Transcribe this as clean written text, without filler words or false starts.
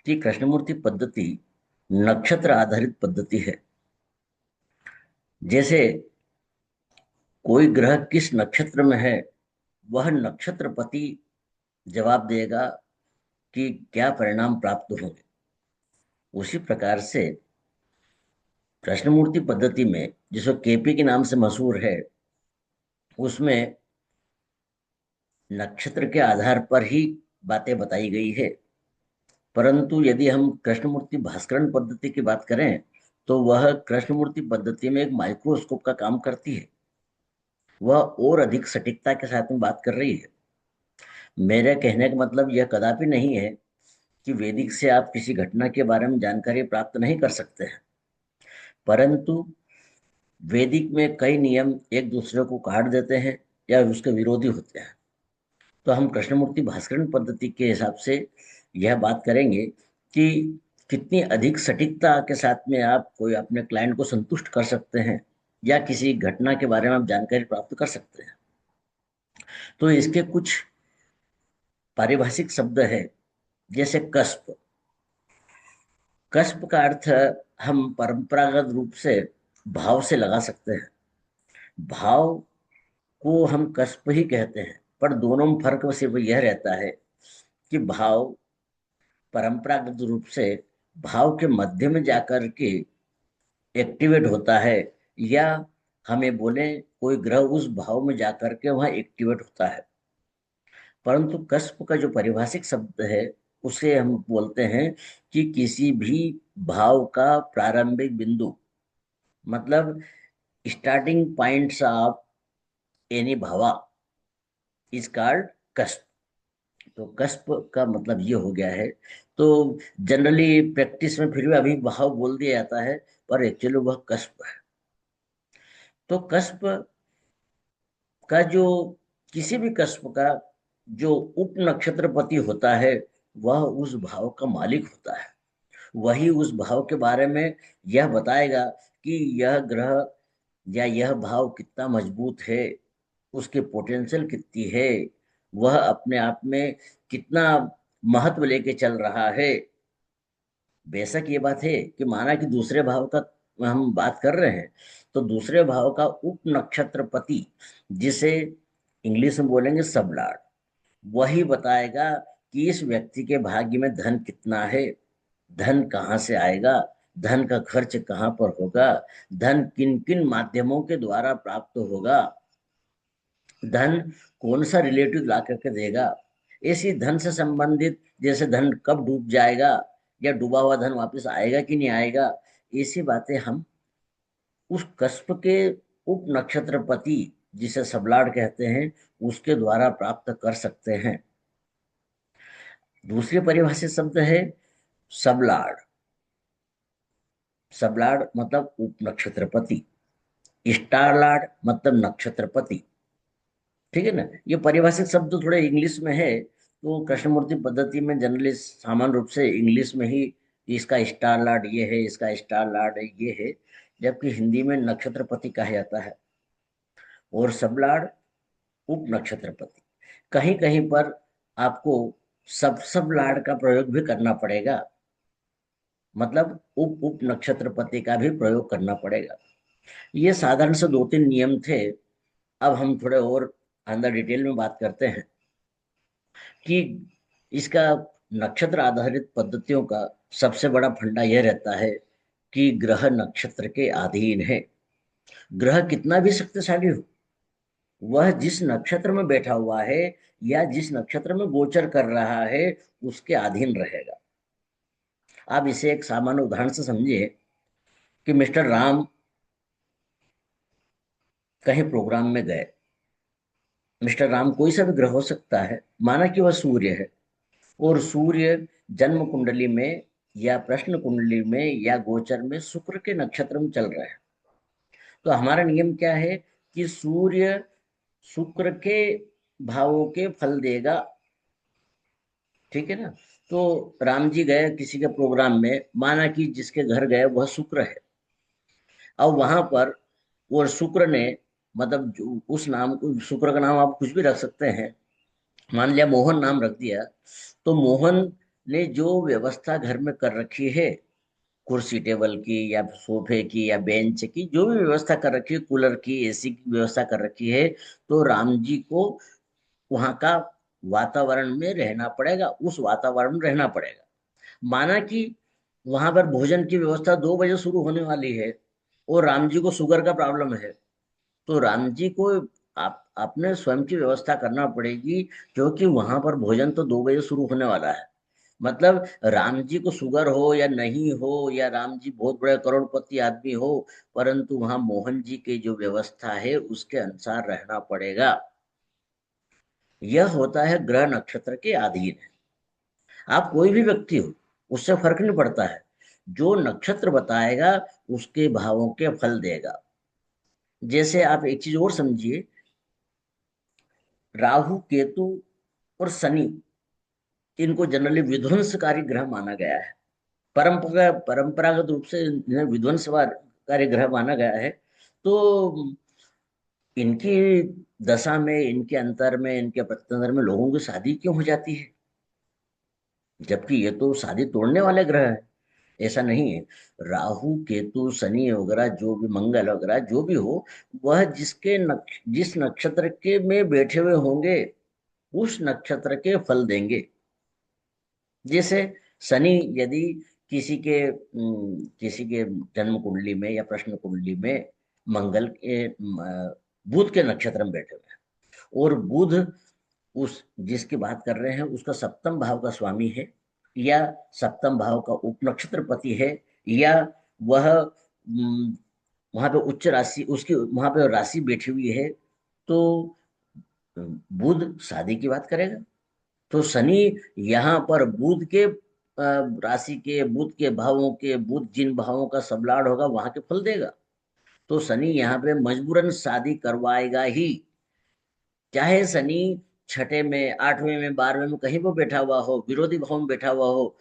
कि कृष्णमूर्ति पद्धति नक्षत्र आधारित पद्धति है। जैसे कोई ग्रह किस नक्षत्र में है, वह नक्षत्रपति जवाब देगा कि क्या परिणाम प्राप्त होंगे। उसी प्रकार से कृष्णमूर्ति पद्धति में, जिसको केपी के नाम से मशहूर है, उसमें नक्षत्र के आधार पर ही बातें बताई गई है। परंतु यदि हम कृष्णमूर्ति भास्करण पद्धति की बात करें, तो वह कृष्णमूर्ति पद्धति में एक माइक्रोस्कोप का काम करती है। वह और अधिक सटीकता के साथ में बात कर रही है। मेरे कहने का मतलब यह कदापि नहीं है कि वैदिक से आप किसी घटना के बारे में जानकारी प्राप्त नहीं कर सकते हैं, परंतु वैदिक में कई नियम एक दूसरे को काट देते हैं या उसके विरोधी होते हैं। तो हम कृष्णमूर्ति भास्करण पद्धति के हिसाब से यह बात करेंगे कि कितनी अधिक सटीकता के साथ में आप कोई अपने क्लाइंट को संतुष्ट कर सकते हैं या किसी घटना के बारे में आप जानकारी प्राप्त कर सकते हैं। तो इसके कुछ पारिभाषिक शब्द है। जैसे कस्प। कस्प का अर्थ हम परंपरागत रूप से भाव से लगा सकते हैं। भाव को हम कस्प ही कहते हैं, पर दोनों में फर्क सिर्फ यह रहता है कि भाव परंपरागत रूप से भाव के मध्य में जाकर के एक्टिवेट होता है, या हमें बोले कोई ग्रह उस भाव में जाकर के वहां एक्टिवेट होता है। परंतु कस्प का जो पारिभाषिक शब्द है, उसे हम बोलते हैं कि किसी भी भाव का प्रारंभिक बिंदु, मतलब starting points of any bhava is called cusp. तो कस्प का मतलब ये हो गया है। तो जनरली प्रैक्टिस में फिर भी अभी भाव बोल दिया जाता है, पर एक्चुअली वह कस्प है। तो कस्प का जो किसी भी कस्प का जो उप नक्षत्रपति होता है, वह उस भाव का मालिक होता है। वही उस भाव के बारे में यह बताएगा कि यह ग्रह या यह भाव कितना मजबूत है, उसकी पोटेंशियल कितनी है, वह अपने आप में कितना महत्व लेके चल रहा है। बेशक ये बात है कि माना कि दूसरे भाव का हम बात कर रहे हैं, तो दूसरे भाव का उप नक्षत्रपति, जिसे इंग्लिश में बोलेंगे सबलॉर्ड, वही बताएगा कि इस व्यक्ति के भाग्य में धन कितना है, धन कहाँ से आएगा, धन का खर्च कहाँ पर होगा, धन किन किन माध्यमों के द्वारा प्राप्त होगा, धन कौन सा रिलेटिव ला करके देगा। ऐसी धन से संबंधित, जैसे धन कब डूब जाएगा या डूबा हुआ धन वापस आएगा कि नहीं आएगा, ऐसी बातें हम उस कस्प के उप नक्षत्रपति, जिसे सबलाड कहते हैं, उसके द्वारा प्राप्त कर सकते हैं। दूसरी परिभाषित शब्द है सबलाड। सबलाड मतलब उप नक्षत्रपति, स्टारलाड मतलब नक्षत्रपति। ठीक है ना। ये परिभाषित शब्द थोड़े इंग्लिश में है, तो कृष्णमूर्ति पद्धति में जनरली सामान्य रूप से इंग्लिश में ही इसका स्टार लॉर्ड ये है, इसका स्टार लॉर्ड ये है, जबकि हिंदी में नक्षत्रपति कहा जाता है। और सब लॉर्ड उप नक्षत्रपति। कहीं कहीं पर आपको सब लॉर्ड का प्रयोग भी करना पड़ेगा, मतलब उप उप नक्षत्रपति का भी प्रयोग करना पड़ेगा। ये साधारण से दो तीन नियम थे। अब हम थोड़े और अंदर डिटेल में बात करते हैं कि इसका नक्षत्र आधारित पद्धतियों का सबसे बड़ा फंडा यह रहता है कि ग्रह नक्षत्र के अधीन है। ग्रह कितना भी शक्तिशाली हो, वह जिस नक्षत्र में बैठा हुआ है या जिस नक्षत्र में गोचर कर रहा है, उसके अधीन रहेगा। आप इसे एक सामान्य उदाहरण से समझिए कि मिस्टर राम कहीं प्रोग्राम में गए। मिस्टर राम कोई सा भी ग्रह हो सकता है, माना कि वह सूर्य है, और सूर्य जन्म कुंडली में या प्रश्न कुंडली में या गोचर में शुक्र के नक्षत्र में चल रहा है। तो हमारा नियम क्या है कि सूर्य शुक्र के भावों के फल देगा। ठीक है ना। तो राम जी गए किसी के प्रोग्राम में, माना कि जिसके घर गए वह शुक्र है। अब वहां पर वो शुक्र ने, मतलब उस नाम को, शुक्र का नाम आप कुछ भी रख सकते हैं, मान लिया मोहन नाम रख दिया, तो मोहन ने जो व्यवस्था घर में कर रखी है, कुर्सी टेबल की या सोफे की या बेंच की, जो भी व्यवस्था कर रखी है, कूलर की, एसी की व्यवस्था कर रखी है, तो राम जी को वहां का वातावरण में रहना पड़ेगा, उस वातावरण में रहना पड़ेगा। माना कि वहां पर भोजन की व्यवस्था 2 बजे शुरू होने वाली है और राम जी को शुगर का प्रॉब्लम है, तो राम जी को आप अपने स्वयं की व्यवस्था करना पड़ेगी, क्योंकि वहां पर भोजन तो 2 बजे शुरू होने वाला है। मतलब राम जी को शुगर हो या नहीं हो, या राम जी बहुत बड़े करोड़पति आदमी हो, परंतु वहां मोहन जी की जो व्यवस्था है उसके अनुसार रहना पड़ेगा। यह होता है ग्रह नक्षत्र के अधीन है। आप कोई भी व्यक्ति हो, उससे फर्क नहीं पड़ता है, जो नक्षत्र बताएगा उसके भावों के फल देगा। जैसे आप एक चीज और समझिए, राहु केतु और शनि, इनको जनरली विध्वंसकारी ग्रह माना गया है। परंपरागत रूप से इन्हें विध्वंसकारी ग्रह माना गया है। तो इनकी दशा में, इनके अंतर में, इनके प्रत्यंतर में लोगों की शादी क्यों हो जाती है, जबकि ये तो शादी तोड़ने वाले ग्रह है। ऐसा नहीं है। राहु केतु शनि वगैरह, जो भी मंगल वगैरह जो भी हो, वह जिस नक्षत्र के में बैठे हुए होंगे उस नक्षत्र के फल देंगे। जैसे शनि यदि किसी के जन्म कुंडली में या प्रश्न कुंडली में मंगल के बुध के नक्षत्र में बैठे हुए हैं, और बुध उस जिसकी बात कर रहे हैं उसका सप्तम भाव का स्वामी है, या सप्तम भाव का उपनक्षत्रपति है, या वह वहां पे उच्च राशि उसकी वहां पे राशि बैठी हुई है, तो बुध शादी की बात करेगा। तो शनि यहाँ पर बुध के राशि के, बुध के भावों के, बुध जिन भावों का सबलाड होगा वहां के फल देगा। तो शनि यहाँ पे मजबूरन शादी करवाएगा ही, चाहे शनि छठे में, 8वें में, 12वें में कहीं पर बैठा हुआ हो, विरोधी भाव में बैठा हुआ हो,